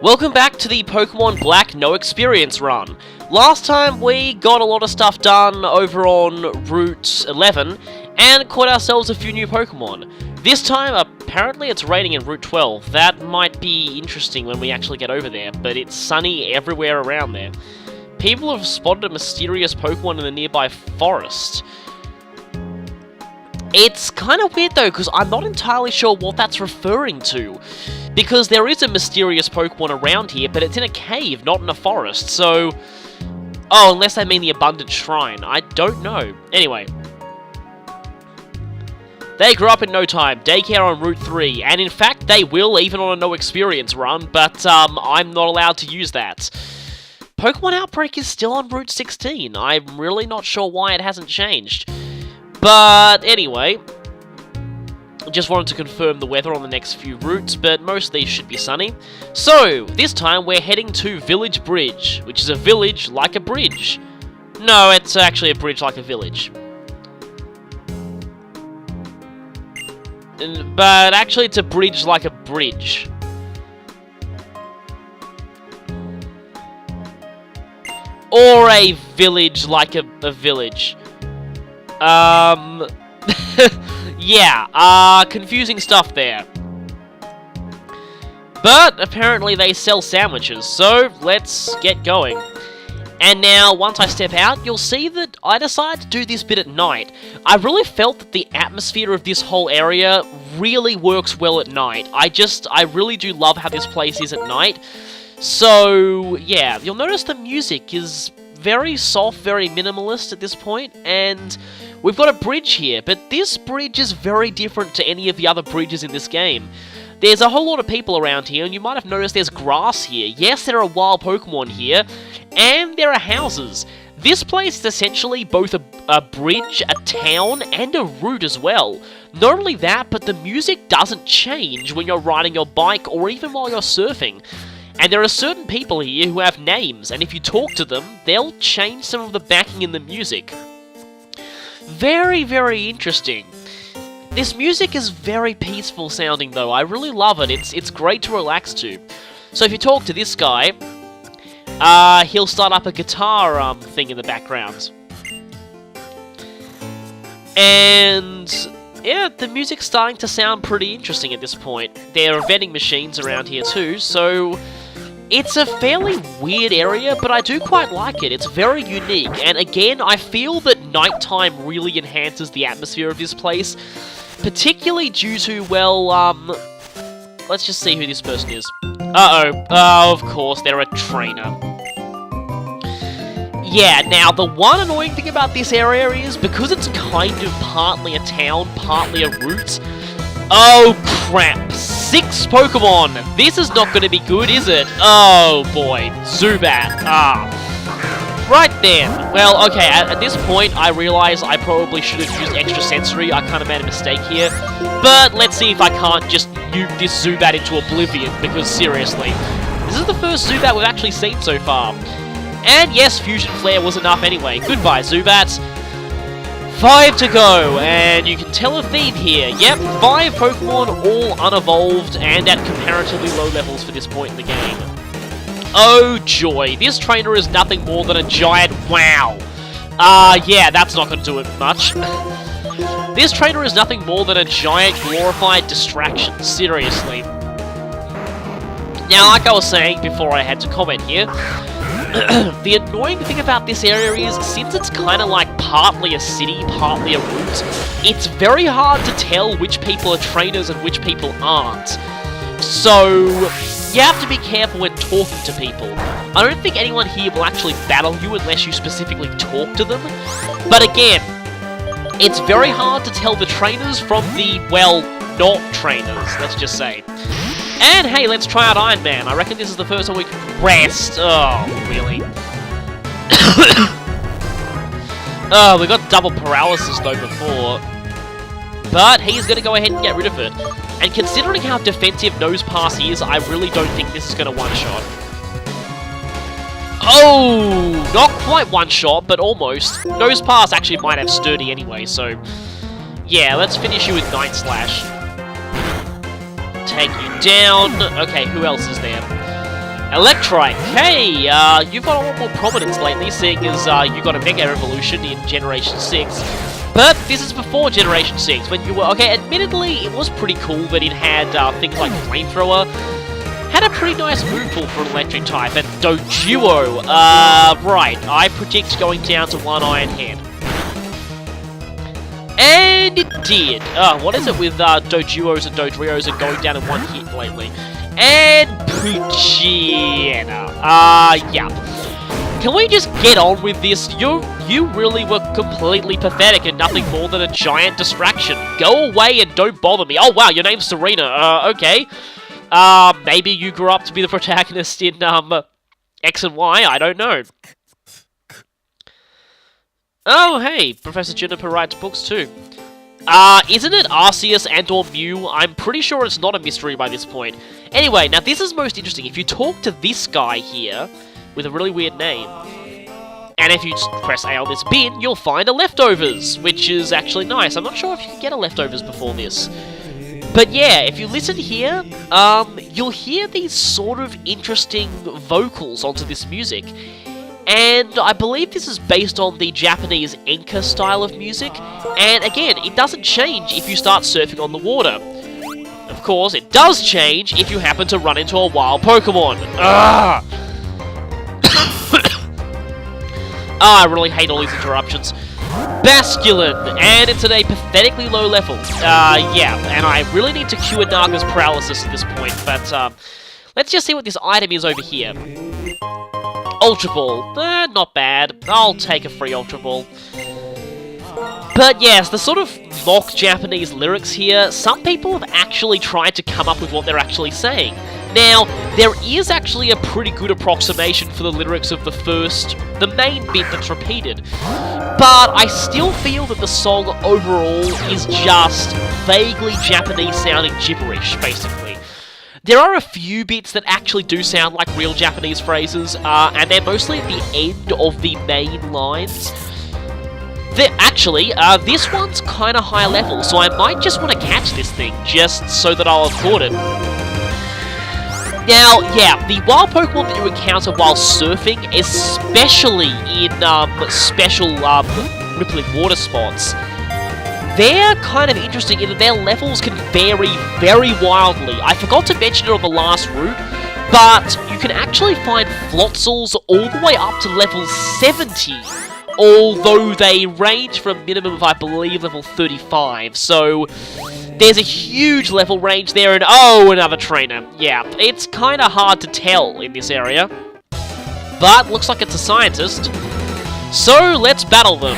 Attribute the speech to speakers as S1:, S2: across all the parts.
S1: Welcome back to the Pokemon Black No Experience run. Last time we got a lot of stuff done over on Route 11 and caught ourselves a few new Pokemon. This time, apparently it's raining in Route 12. That might be interesting when we actually get over there, but it's sunny everywhere around there. People have spotted a mysterious Pokemon in the nearby forest. It's kind of weird though, because I'm not entirely sure what that's referring to. Because there is a mysterious Pokemon around here, but it's in a cave, not in a forest, so... Oh, unless they mean the Abundant Shrine. I don't know. Anyway. They grew up in no time. Daycare on Route 3. And in fact, they will, even on a no experience run, but I'm not allowed to use that. Pokemon Outbreak is still on Route 16. I'm really not sure why it hasn't changed. But anyway... Just wanted to confirm the weather on the next few routes, but most of these should be sunny. So, this time we're heading to Village Bridge, which is a village like a bridge. No, it's actually a bridge like a village. But actually it's a bridge like a bridge. Or a village like a village. Yeah, confusing stuff there. But apparently they sell sandwiches, so let's get going. And now, once I step out, you'll see that I decided to do this bit at night. I really felt that the atmosphere of this whole area really works well at night. I really do love how this place is at night. So, yeah, you'll notice the music is very soft, very minimalist at this point, and we've got a bridge here, but this bridge is very different to any of the other bridges in this game. There's a whole lot of people around here, and you might have noticed there's grass here. Yes, there are wild Pokemon here, and there are houses. This place is essentially both a bridge, a town, and a route as well. Not only that, but the music doesn't change when you're riding your bike or even while you're surfing. And there are certain people here who have names, and if you talk to them, they'll change some of the backing in the music. Very, very interesting. This music is very peaceful sounding though, I really love it, it's great to relax to. So if you talk to this guy, he'll start up a guitar thing in the background. And yeah, the music's starting to sound pretty interesting at this point. There are vending machines around here too, so it's a fairly weird area, but I do quite like it. It's very unique, and again, I feel that nighttime really enhances the atmosphere of this place, particularly due to, well, let's just see who this person is. Uh-oh. Oh, of course, they're a trainer. Yeah, now, the one annoying thing about this area is, because it's kind of partly a town, partly a route... Oh, crap. 6 Pokemon. This is not going to be good, is it? Oh, boy. Zubat. Right then. Well, okay, at this point, I realize I probably should have used Extra Sensory. I kind of made a mistake here. But let's see if I can't just nuke this Zubat into oblivion, because seriously, this is the first Zubat we've actually seen so far. And yes, Fusion Flare was enough anyway. Goodbye, Zubat. 5 to go, and you can tell a theme here. Yep, 5 Pokemon, all unevolved, and at comparatively low levels for this point in the game. Oh joy, this trainer is nothing more than a giant wow. Yeah, that's not going to do it much. This trainer is nothing more than a giant glorified distraction, seriously. Now, like I was saying before I had to comment here, the annoying thing about this area is, since it's kind of like partly a city, partly a route, it's very hard to tell which people are trainers and which people aren't. So, you have to be careful when talking to people. I don't think anyone here will actually battle you unless you specifically talk to them. But again, it's very hard to tell the trainers from the, well, not trainers, let's just say. And hey, let's try out Iron Man. I reckon this is the first time we can rest. Oh, really? Oh, we got double paralysis though before. But he's going to go ahead and get rid of it. And considering how defensive Nose Pass is, I really don't think this is going to one-shot. Oh, not quite one-shot, but almost. Nose Pass actually might have Sturdy anyway, so... Yeah, let's finish you with Night Slash. Take you down. Okay, who else is there? Electrike, hey, you've got a lot more prominence lately, seeing as you got a Mega Evolution in Generation 6. But this is before Generation 6, when you were... Okay, admittedly, it was pretty cool that it had things like Flamethrower. Had a pretty nice move pool for an electric type, and Doduo. Right, I predict going down to one Iron Head. And it did. What is it with Doduos and Dodrios and going down in one hit lately? And Poochyena. Yeah. Can we just get on with this? You really were completely pathetic and nothing more than a giant distraction. Go away and don't bother me. Oh wow, your name's Serena. Okay. Maybe you grew up to be the protagonist in, X and Y, I don't know. Oh, hey, Professor Juniper writes books too. Isn't it Arceus and or Mew? I'm pretty sure it's not a mystery by this point. Anyway, now this is most interesting. If you talk to this guy here, with a really weird name, and if you press A on this bin, you'll find a Leftovers, which is actually nice. I'm not sure if you can get a Leftovers before this. But yeah, if you listen here, you'll hear these sort of interesting vocals onto this music. And I believe this is based on the Japanese enka style of music. And again, it doesn't change if you start surfing on the water. Of course, it does change if you happen to run into a wild Pokemon. Ah! I really hate all these interruptions. Basculin, and it's at a pathetically low level. Yeah, and I really need to cure Naga's paralysis at this point, but, let's just see what this item is over here. Ultra Ball. Not bad. I'll take a free Ultra Ball. But yes, the sort of mock Japanese lyrics here, some people have actually tried to come up with what they're actually saying. Now, there is actually a pretty good approximation for the lyrics of the main bit that's repeated. But I still feel that the song overall is just vaguely Japanese-sounding gibberish, basically. There are a few bits that actually do sound like real Japanese phrases, and they're mostly at the end of the main lines. Actually, this one's kind of high level, so I might just want to catch this thing, just so that I'll have caught it. Now, yeah, the wild Pokemon that you encounter while surfing, especially in special rippling water spots, they're kind of interesting in that their levels can vary very wildly. I forgot to mention it on the last route, but you can actually find Flotzels all the way up to level 70, although they range from a minimum of, I believe, level 35, so there's a huge level range there, and oh, another trainer. Yeah, it's kind of hard to tell in this area, but looks like it's a scientist, so let's battle them.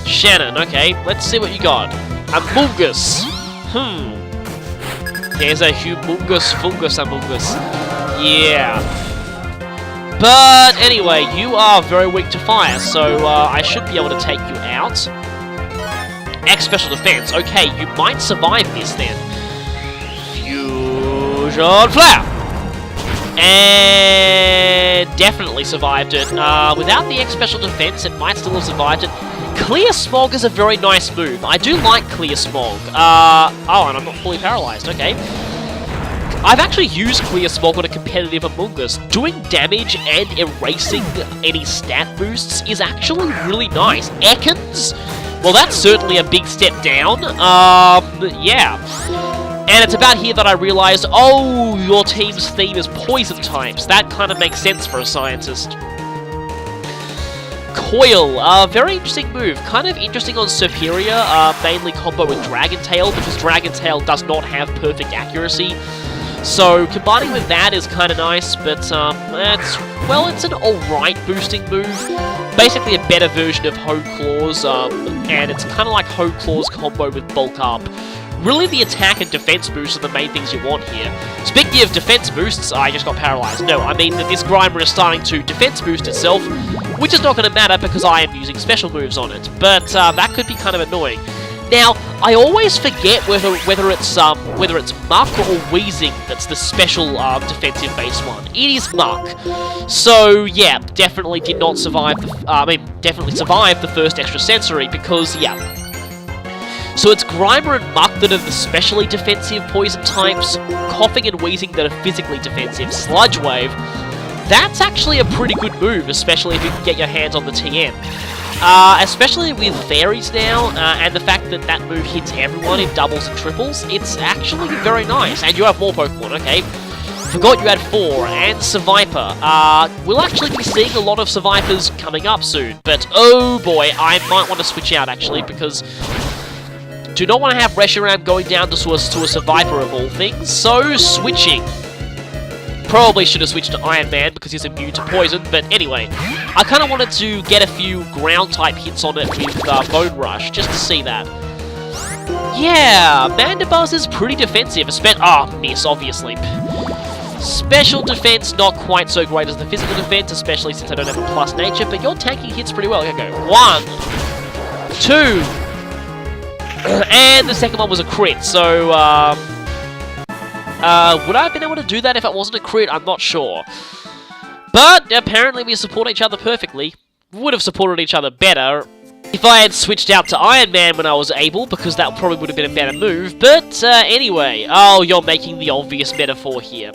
S1: Shannon, okay, let's see what you got. Amoonguss. There's a humongous fungus Amoonguss. Yeah. But anyway, you are very weak to fire, so I should be able to take you out. X Special Defense. Okay, you might survive this then. Fusion Flare! And definitely survived it. Without the X Special Defense, it might still have survived it. Clear Smog is a very nice move. I do like Clear Smog. Oh, and I'm not fully paralyzed. Okay. I've actually used Clear Smog on a competitive Amoonguss. Doing damage and erasing any stat boosts is actually really nice. Ekans? Well, that's certainly a big step down. Yeah. And it's about here that I realized, oh, your team's theme is poison types. That kind of makes sense for a scientist. Coil, very interesting move. Kind of interesting on Superior, mainly combo with Dragon Tail, because Dragon Tail does not have perfect accuracy. So combining with that is kind of nice, but it's an alright boosting move. Basically a better version of Hone Claws, and it's kind of like Hone Claws combo with Bulk Up. Really, the attack and defense boosts are the main things you want here. Speaking of defense boosts, I just got paralyzed. No, I mean that this Grimer is starting to defense boost itself, which is not going to matter because I am using special moves on it. But that could be kind of annoying. Now, I always forget whether it's Muck or Wheezing that's the special defensive base one. It is Muck. So yeah, definitely did not survive. Definitely survived the first extrasensory because yeah. So it's Grimer and Muck that are the specially defensive poison types, Coughing and Wheezing that are physically defensive, Sludge Wave. That's actually a pretty good move, especially if you can get your hands on the TM. Especially with fairies now, and the fact that that move hits everyone in doubles and triples, it's actually very nice. And you have more Pokemon, okay. Forgot you had 4, and Seviper. We'll actually be seeing a lot of Sevipers coming up soon, but oh boy, I might want to switch out actually, because do not want to have Reshiram going down to a Seviper of all things, so switching. Probably should have switched to Iron Man because he's immune to poison, but anyway, I kind of wanted to get a few ground-type hits on it with Bone Rush, just to see that. Yeah, Mandibuzz is pretty defensive, miss, obviously. Special defense, not quite so great as the physical defense, especially since I don't have a plus nature, but your tanking hits pretty well. Okay, go 1, 2, and the second one was a crit, so, would I have been able to do that if it wasn't a crit? I'm not sure. But apparently we support each other perfectly. Would have supported each other better if I had switched out to Iron Man when I was able, because that probably would have been a better move. But anyway, oh, you're making the obvious metaphor here.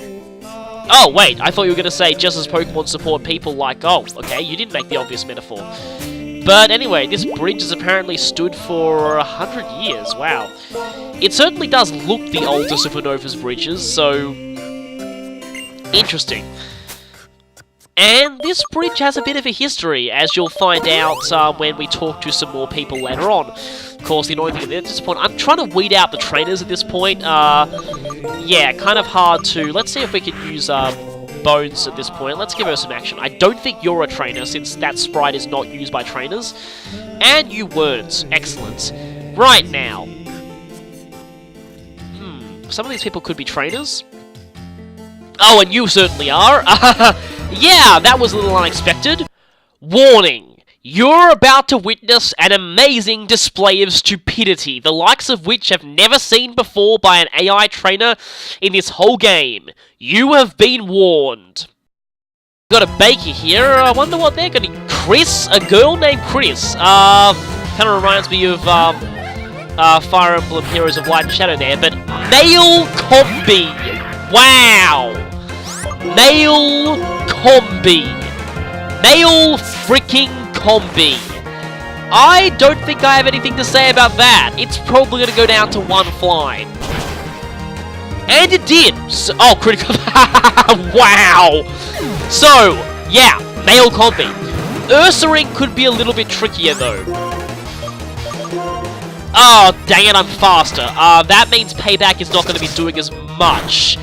S1: Oh, wait, I thought you were going to say just as Pokemon support people like, oh, okay, you didn't make the obvious metaphor. But anyway, this bridge has apparently stood for 100 years, wow. It certainly does look the oldest of Unova's bridges, so interesting. And this bridge has a bit of a history, as you'll find out when we talk to some more people later on. Of course, the annoying thing at this point, I'm trying to weed out the trainers at this point. Yeah, kind of hard to... Let's see if we can use Bones at this point. Let's give her some action. I don't think you're a trainer, since that sprite is not used by trainers. And you weren't. Excellent. Right now. Some of these people could be trainers. Oh, and you certainly are. Yeah, that was a little unexpected. Warning. You're about to witness an amazing display of stupidity, the likes of which have never seen before by an AI trainer in this whole game. You have been warned. Got a baker here. I wonder what they're gonna... Chris? A girl named Chris. Kind of reminds me of, Fire Emblem Heroes of Light and Shadow there, but Male Combi! Wow! Male Combi! Male freaking Combi! I don't think I have anything to say about that. It's probably going to go down to 1 fly. And it did! So, oh, critical... Wow! So, yeah, Male Combi. Ursaring could be a little bit trickier, though. Oh, dang it, I'm faster. That means Payback is not going to be doing as much.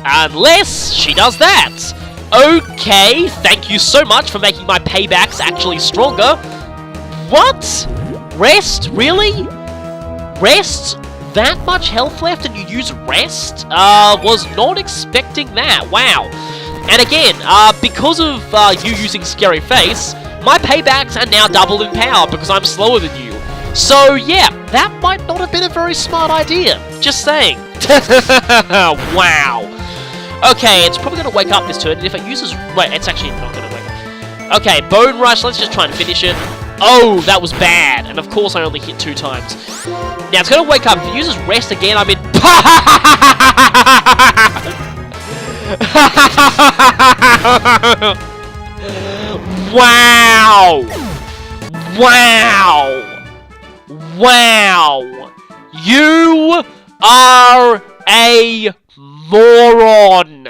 S1: Unless she does that. Okay, thank you so much for making my Paybacks actually stronger. What? Rest? Really? Rest? That much health left and you use Rest? Was not expecting that. Wow. And again, because of you using Scary Face, my Paybacks are now double in power because I'm slower than you. So, yeah, that might not have been a very smart idea. Just saying. Wow. Okay, it's probably going to wake up this turn, and if it uses... Wait, it's actually not going to wake up. Okay, Bone Rush, let's just try and finish it. Oh, that was bad. And of course I only hit 2 times. Now, it's going to wake up. If it uses Rest again, I'm in... Wow! Wow! Wow! You are a moron!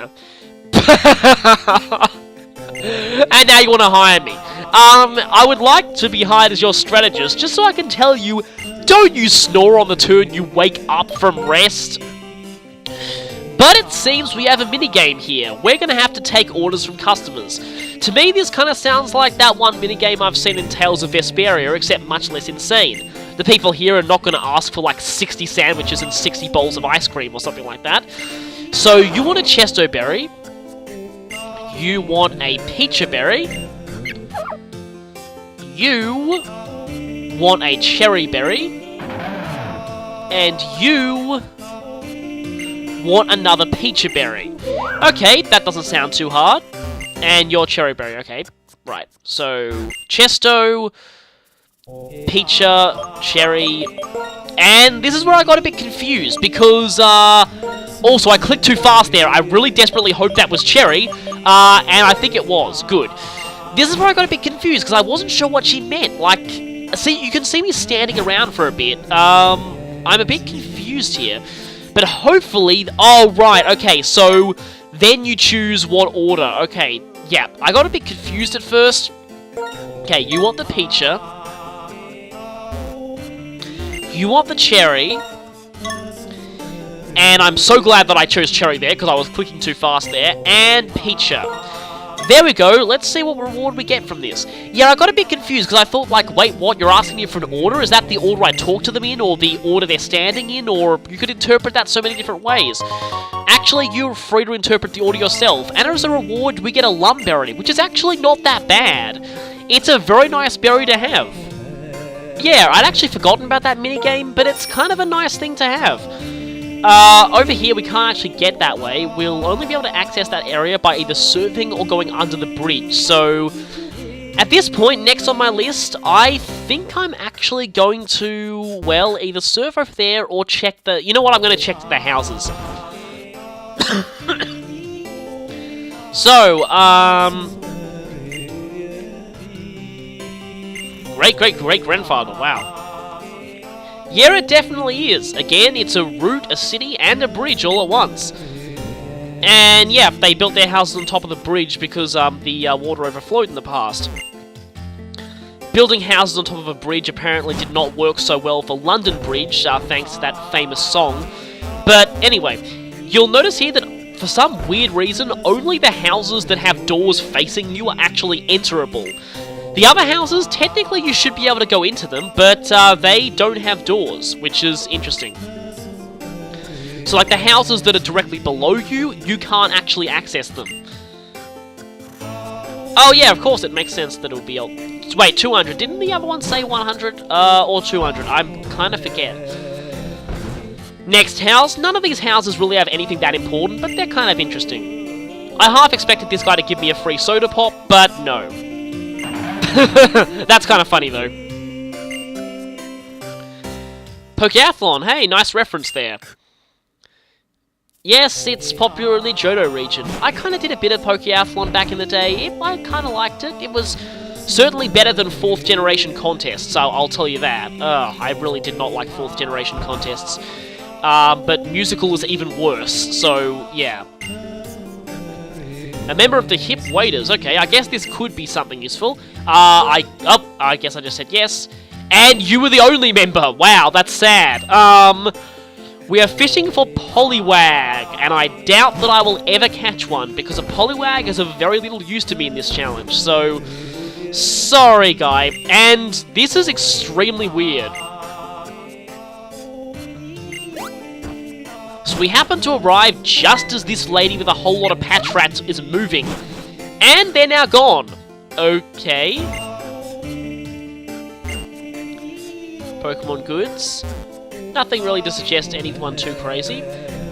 S1: And now you want to hire me. I would like to be hired as your strategist, just so I can tell you, don't you snore on the turn you wake up from rest. But it seems we have a minigame here. We're going to have to take orders from customers. To me, this kind of sounds like that one minigame I've seen in Tales of Vesperia, except much less insane. The people here are not going to ask for like 60 sandwiches and 60 bowls of ice cream or something like that. So you want a Chesto Berry. You want a Pecha Berry. You want a Cherry Berry. And you want another Pecha Berry. Okay, that doesn't sound too hard. And your Cherry Berry, okay. Right, so Chesto, Peacher, Cherry, and this is where I got a bit confused, because, also I clicked too fast there. I really desperately hoped that was Cherry, and I think it was. Good. This is where I got a bit confused, because I wasn't sure what she meant. Like, see, you can see me standing around for a bit. I'm a bit confused here. But hopefully... Oh, right, okay, so then you choose what order. Okay, yeah, I got a bit confused at first. Okay, you want the Peacher. You want the Cherry. And I'm so glad that I chose Cherry there, because I was clicking too fast there. And Peacher. There we go, let's see what reward we get from this. Yeah, I got a bit confused, because I thought, like, wait, what, you're asking me for an order? Is that the order I talk to them in, or the order they're standing in? Or you could interpret that so many different ways. Actually, you're free to interpret the order yourself, and as a reward, we get a Lum Berry, which is actually not that bad. It's a very nice berry to have. Yeah, I'd actually forgotten about that minigame, but it's kind of a nice thing to have. Over here, we can't actually get that way. We'll only be able to access that area by either surfing or going under the bridge. So, at this point, next on my list, I think I'm actually going to, well, either surf over there or check the... You know what? I'm going to check the houses. So, Great-great-great-grandfather, wow. Yeah, it definitely is. Again, it's a route, a city, and a bridge all at once. And yeah, they built their houses on top of the bridge because the water overflowed in the past. Building houses on top of a bridge apparently did not work so well for London Bridge, thanks to that famous song. But anyway, you'll notice here that for some weird reason, only the houses that have doors facing you are actually enterable. The other houses, technically you should be able to go into them, but they don't have doors, which is interesting. So like the houses that are directly below you, you can't actually access them. Oh yeah, of course it makes sense that it would be... Wait, 200. Didn't the other one say 100? Or 200? I kind of forget. Next house. None of these houses really have anything that important, but they're kind of interesting. I half expected this guy to give me a free soda pop, but no. That's kind of funny, though. Pokeathlon, hey, nice reference there. Yes, it's popular in the Johto region. I kind of did a bit of Pokeathlon back in the day. I kind of liked it. It was certainly better than 4th generation contests, I'll tell you that. I really did not like 4th generation contests. But musical is even worse, so yeah. A member of the Hip Waiters. Okay, I guess this could be something useful. I guess I just said yes. And you were the only member. Wow, that's sad. We are fishing for Poliwag, and I doubt that I will ever catch one, because a Poliwag is of very little use to me in this challenge, so... Sorry, guy. And this is extremely weird. So we happen to arrive just as this lady with a whole lot of patch rats is moving. And they're now gone. Okay. Pokemon goods. Nothing really to suggest anyone too crazy.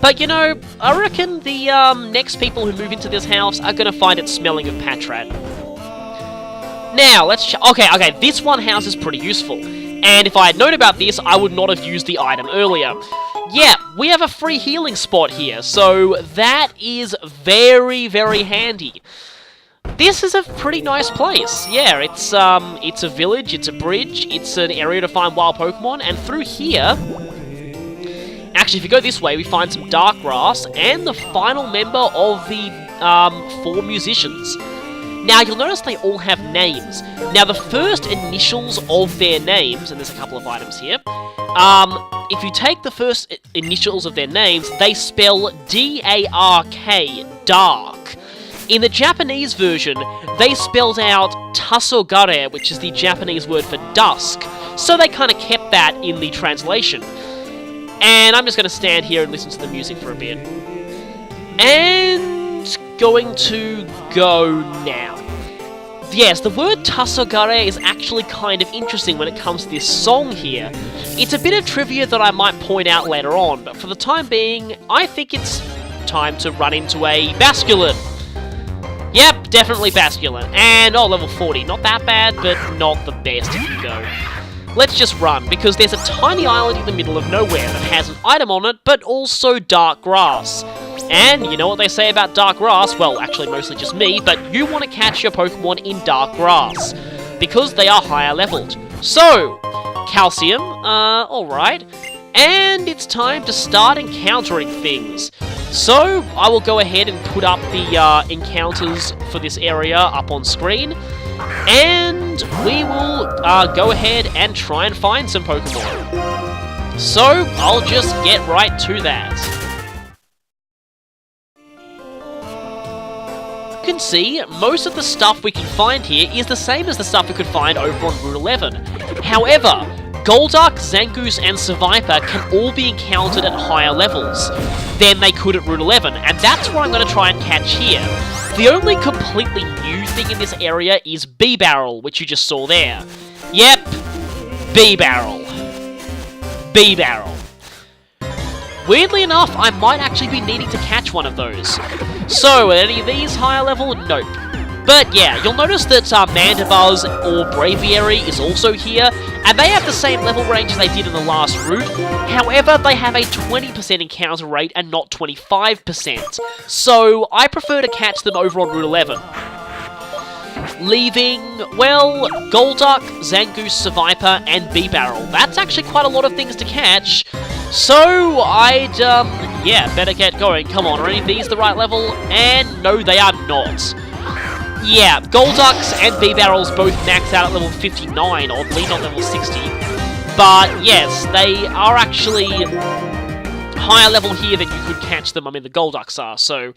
S1: But, you know, I reckon the next people who move into this house are going to find it smelling of Patrat. Now, let's okay, this one house is pretty useful. And if I had known about this, I would not have used the item earlier. Yeah, we have a free healing spot here, so that is very, very handy. This is a pretty nice place. Yeah, it's a village, it's a bridge, it's an area to find wild Pokemon, and through here... Actually, if you go this way, we find some dark grass and the final member of the 4 musicians. Now, you'll notice they all have names. Now, the first initials of their names, and there's a couple of items here, if you take the first initials of their names, they spell D-A-R-K, dark. In the Japanese version, they spelled out Tasogare, which is the Japanese word for dusk, so they kind of kept that in the translation. And I'm just going to stand here and listen to the music for a bit. And going to go now. Yes, the word Tasogare is actually kind of interesting when it comes to this song here. It's a bit of trivia that I might point out later on, but for the time being, I think it's time to run into a Basculin. Yep, definitely Basculin. And, oh, level 40. Not that bad, but not the best if you go. let's just run, because there's a tiny island in the middle of nowhere that has an item on it, but also dark grass. And you know what they say about dark grass? Well, actually mostly just me, but you want to catch your Pokemon in dark grass, because they are higher leveled. So, calcium, alright. And it's time to start encountering things. So, I will go ahead and put up the encounters for this area up on screen. And we will go ahead and try and find some Pokemon. So, I'll just get right to that. You can see, most of the stuff we can find here is the same as the stuff we could find over on Route 11. However, Golduck, Zangoose, and Seviper can all be encountered at higher levels than they could at Route 11, and that's what I'm going to try and catch here. The only completely new thing in this area is B-Barrel, which you just saw there. Yep, B-Barrel. B-Barrel. Weirdly enough, I might actually be needing to catch one of those. So, are any of these higher level? Nope. But yeah, you'll notice that Mandibuzz or Braviary is also here, and they have the same level range as they did in the last route. However, they have a 20% encounter rate and not 25%. So, I prefer to catch them over on Route 11. Leaving, well, Golduck, Zangoose, Seviper, and B-Barrel. That's actually quite a lot of things to catch. So, I'd, yeah, better get going. Come on, are any of these the right level? And no, they are not. Yeah, Golducks and B-Barrels both max out at level 59, oddly, not level 60. But, yes, they are actually higher level here than you could catch them. I mean, the Golducks are, so...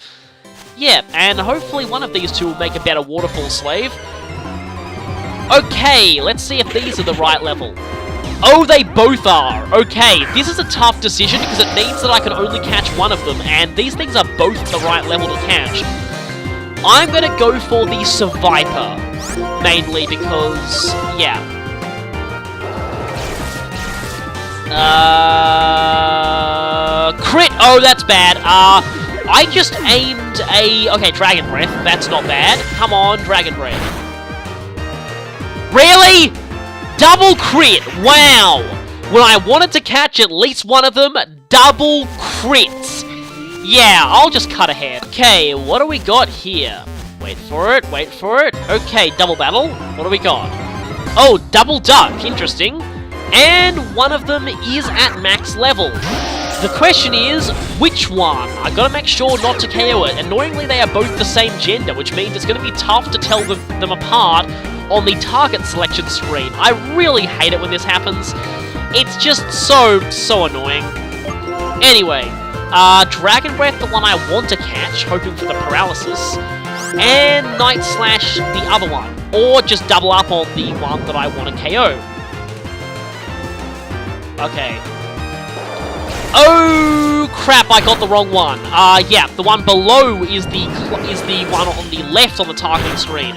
S1: yeah, and hopefully one of these two will make a better Waterfall Slave. Okay, let's see if these are the right level. Oh, they both are! Okay, this is a tough decision because it means that I can only catch one of them, and these things are both the right level to catch. I'm gonna go for the Seviper, mainly because, yeah. Crit! Oh, that's bad. I just aimed a... okay, Dragon Breath. That's not bad. Come on, Dragon Breath. Really? Double crit! Wow! When I wanted to catch at least one of them, double crits! Yeah, I'll just cut ahead. Okay, what do we got here? Wait for it, wait for it. Okay, double battle. What do we got? Oh, double duck. Interesting. And one of them is at max level. The question is, which one? I gotta make sure not to KO it. Annoyingly, they are both the same gender, which means it's gonna be tough to tell them apart on the target selection screen. I really hate it when this happens. It's just so annoying. Anyway, Dragon Breath, the one I want to catch, hoping for the paralysis, and Night Slash, the other one. Or just double up on the one that I want to KO. Okay. Oh, crap, I got the wrong one. Yeah, the one below is the one on the left on the targeting screen.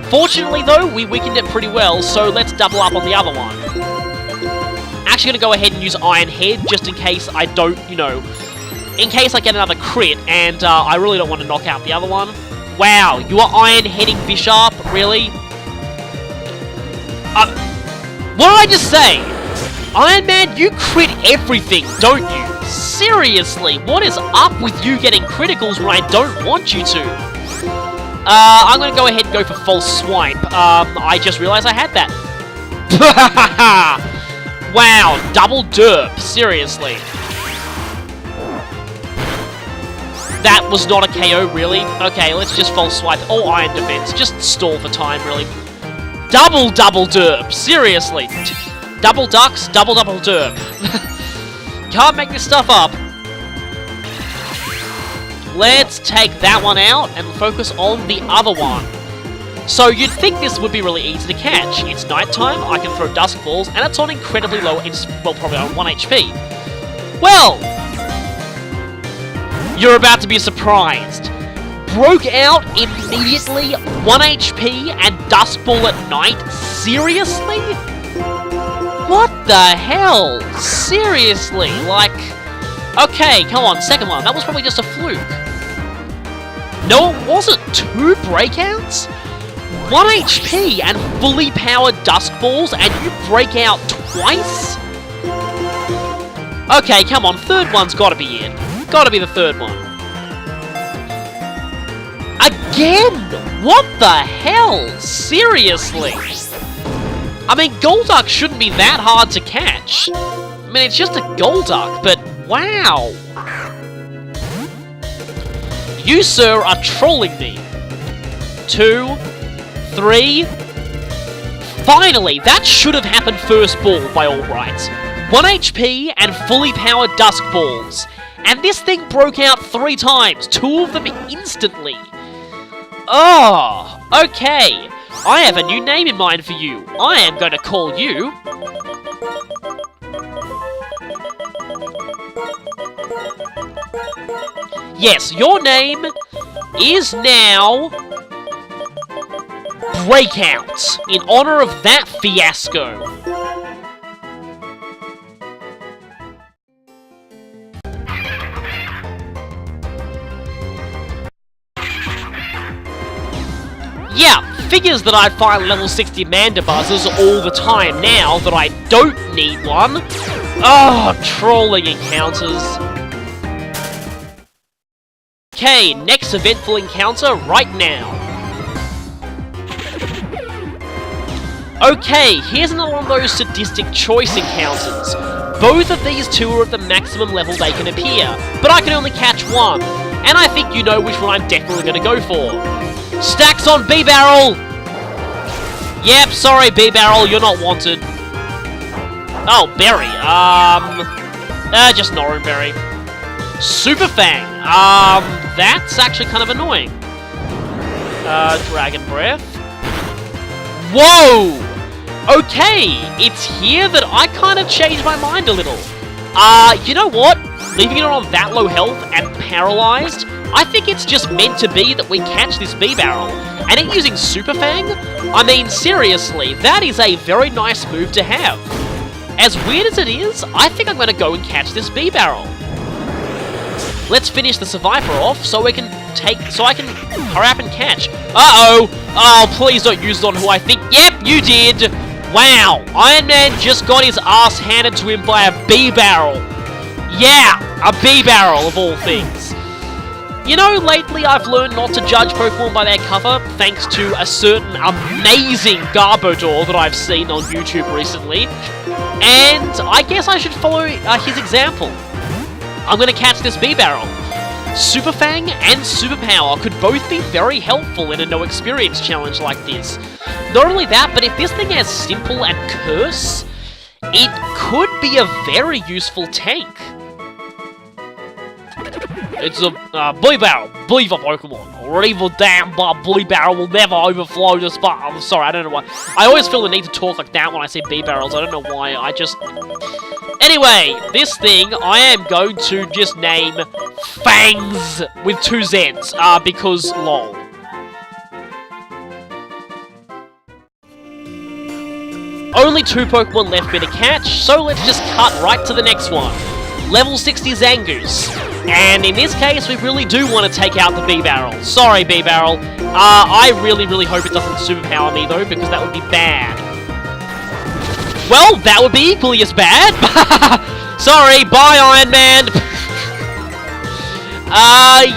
S1: Fortunately, though, we weakened it pretty well, so let's double up on the other one. Actually gonna go ahead and use Iron Head, just in case I don't, you know, in case I get another crit, and I really don't want to knock out the other one. Wow, you are Iron Heading Bishop? Really? What did I just say? Iron Man, you crit everything, don't you? Seriously, what is up with you getting criticals when I don't want you to? I'm gonna go ahead and go for False Swipe. I just realized I had that. Wow, double derp, seriously. That was not a KO, really. Okay, let's just False Swipe. Oh, Iron Defense, just stall for time, really. Double derp, seriously. Double ducks, double derp. Can't make this stuff up. Let's take that one out and focus on the other one. So you'd think this would be really easy to catch. It's nighttime, I can throw Dusk Balls, and it's on incredibly low, well, probably on 1 HP. Well, you're about to be surprised. Broke out immediately, 1 HP, and Dusk Ball at night? Seriously? What the hell? Seriously? Like... okay, come on, second one. That was probably just a fluke. No, it wasn't. 2 breakouts? 1 HP and fully powered Dusk Balls, and you break out twice? Okay, come on, third one's gotta be it. Gotta be the third one. Again? What the hell? Seriously? I mean, Golduck shouldn't be that hard to catch. I mean, it's just a Golduck, but wow. You, sir, are trolling me. 2, 3... Finally, that should have happened first ball by all rights. 1 HP and fully powered Dusk Balls. And this thing broke out 3 times, 2 of them instantly. Oh, okay. I have a new name in mind for you. I am going to call you... Yes, your name is now... Breakout, in honor of that fiasco. Yeah, figures that I'd find level 60 Mandabuzzers all the time now that I don't need one. Oh, trolling encounters. Okay, next eventful encounter right now. Okay, here's another one of those sadistic choice encounters. Both of these two are at the maximum level they can appear, but I can only catch one, and I think you know which one I'm definitely going to go for. Stacks on B-Barrel! Yep, sorry B-Barrel, you're not wanted. Oh, Berry, just Norrin Berry. Super Fang, that's actually kind of annoying. Dragon Breath. Whoa! Okay, it's here that I kind of changed my mind a little. You know what? Leaving it on that low health and paralyzed, I think it's just meant to be that we catch this B-Barrel. And it using Super Fang? I mean, seriously, that is a very nice move to have. As weird as it is, I think I'm going to go and catch this B-Barrel. Let's finish the Survivor off so I can hurry up and catch. Uh-oh! Oh, please don't use it on who I think. Yep, you did! Wow, Iron Man just got his ass handed to him by a B-Barrel. Yeah, a B-Barrel of all things. You know, lately I've learned not to judge Pokemon by their cover, thanks to a certain amazing Garbodor that I've seen on YouTube recently. And I guess I should follow his example. I'm going to catch this B-Barrel. Super Fang and Super Power could both be very helpful in a no experience challenge like this. Not only that, but if this thing has Simple and Curse, it could be a very useful tank. It's a Bully Barrel, believe a Pokemon, or evil damn Bully Barrel will never overflow the spot. I'm sorry, I don't know why. I always feel the need to talk like that when I say B-Barrels, I don't know why, I just... Anyway, this thing I am going to just name Fangs with 2 Z's, because lol. Only 2 Pokemon left me to catch, so let's just cut right to the next one. Level 60 Zangoose. And in this case, we really do want to take out the B-Barrel. Sorry, B-Barrel. I really hope it doesn't superpower me, though, because that would be bad. Well, that would be equally as bad. Sorry, bye, Iron Man.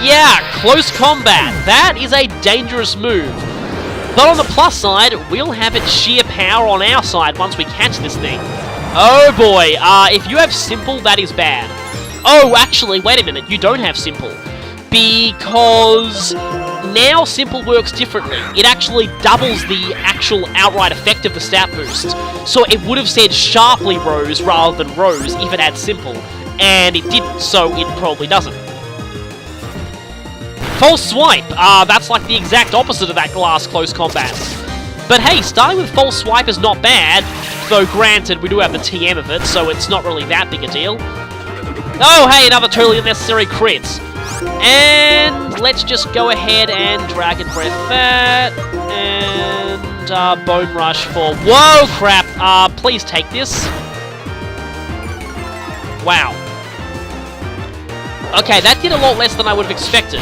S1: Yeah, close combat. That is a dangerous move. But on the plus side, we'll have its sheer power on our side once we catch this thing. Oh boy, if you have Simple, that is bad. Oh, actually, wait a minute, you don't have Simple. Because now Simple works differently. It actually doubles the actual outright effect of the stat boost. So it would have said sharply Rose rather than Rose if it had Simple. And it didn't, so it probably doesn't. False Swipe, that's like the exact opposite of that last close combat. But hey, starting with False Swipe is not bad, though granted, we do have the TM of it, so it's not really that big a deal. Oh, hey, another totally unnecessary crit. And let's just go ahead and Dragon Breath that, and Bone Rush for... Whoa, crap! Please take this. Wow. Okay, that did a lot less than I would have expected.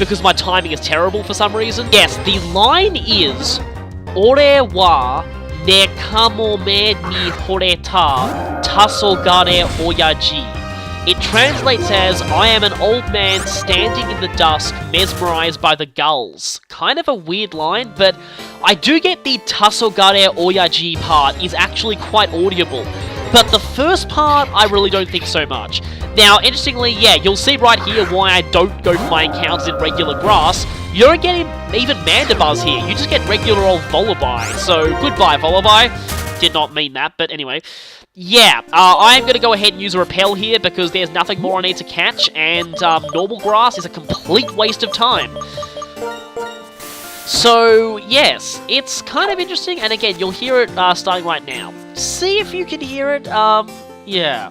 S1: because my timing is terrible for some reason. Yes, the line is Ore wa nekamome ni horeta tasogare oyaji. It translates as, I am an old man standing in the dusk, mesmerized by the gulls. Kind of a weird line, but I do get the Tasogare Oyaji part is actually quite audible. But the first part, I really don't think so much. Now, interestingly, yeah, you'll see right here why I don't go for my encounters in regular grass. You don't get even Mandibuzz here, you just get regular old Volibear. So, goodbye, Volibear. Did not mean that, but anyway. Yeah, I'm going to go ahead and use a Repel here because there's nothing more I need to catch, and normal grass is a complete waste of time. So, yes, it's kind of interesting, and again, you'll hear it starting right now. See if you can hear it, yeah.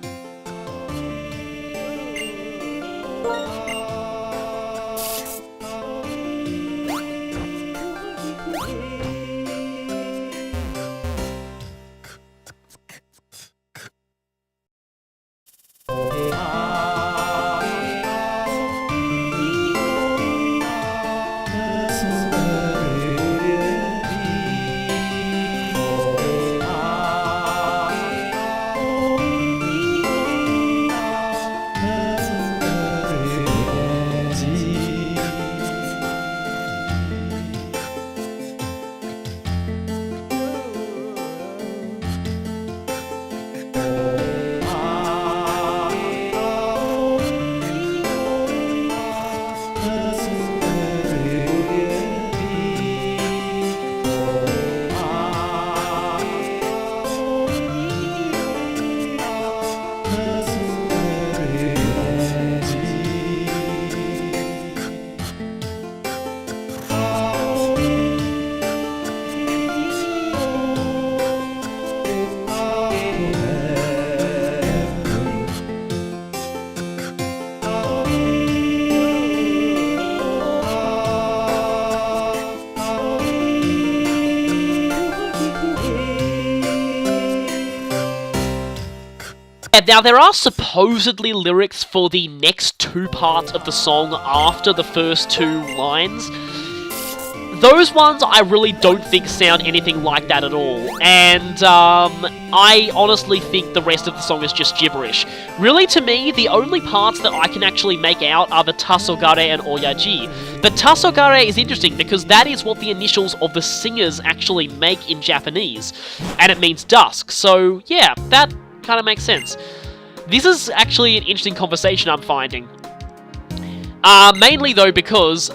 S1: Now, there are supposedly lyrics for the next two parts of the song after the first two lines. Those ones I really don't think sound anything like that at all, and I honestly think the rest of the song is just gibberish. Really, to me, the only parts that I can actually make out are the Tasogare and Oyaji. But Tasogare is interesting because that is what the initials of the singers actually make in Japanese, and it means dusk, so yeah, that kind of makes sense. This is actually an interesting conversation I'm finding. Mainly though because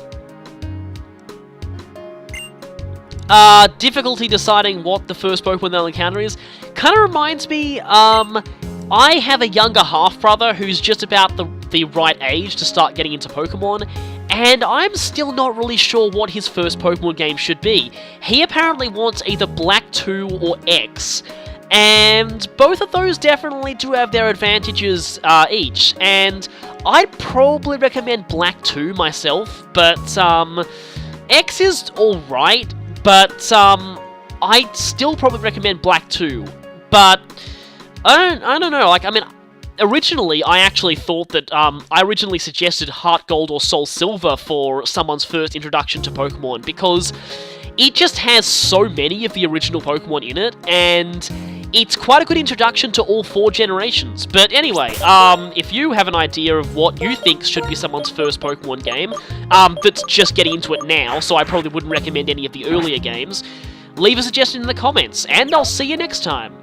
S1: difficulty deciding what the first Pokemon they'll encounter is kind of reminds me, I have a younger half-brother who's just about the right age to start getting into Pokemon, and I'm still not really sure what his first Pokemon game should be. He apparently wants either Black 2 or X, and both of those definitely do have their advantages each, and I'd probably recommend Black 2 myself, but X is alright, but I'd still probably recommend Black 2, but I don't know, like, I mean, originally, I actually thought that, I originally suggested Heart Gold or Soul Silver for someone's first introduction to Pokemon, because it just has so many of the original Pokemon in it, and it's quite a good introduction to all 4 generations. But anyway, if you have an idea of what you think should be someone's first Pokemon game, that's just getting into it now, so I probably wouldn't recommend any of the earlier games, leave a suggestion in the comments, and I'll see you next time.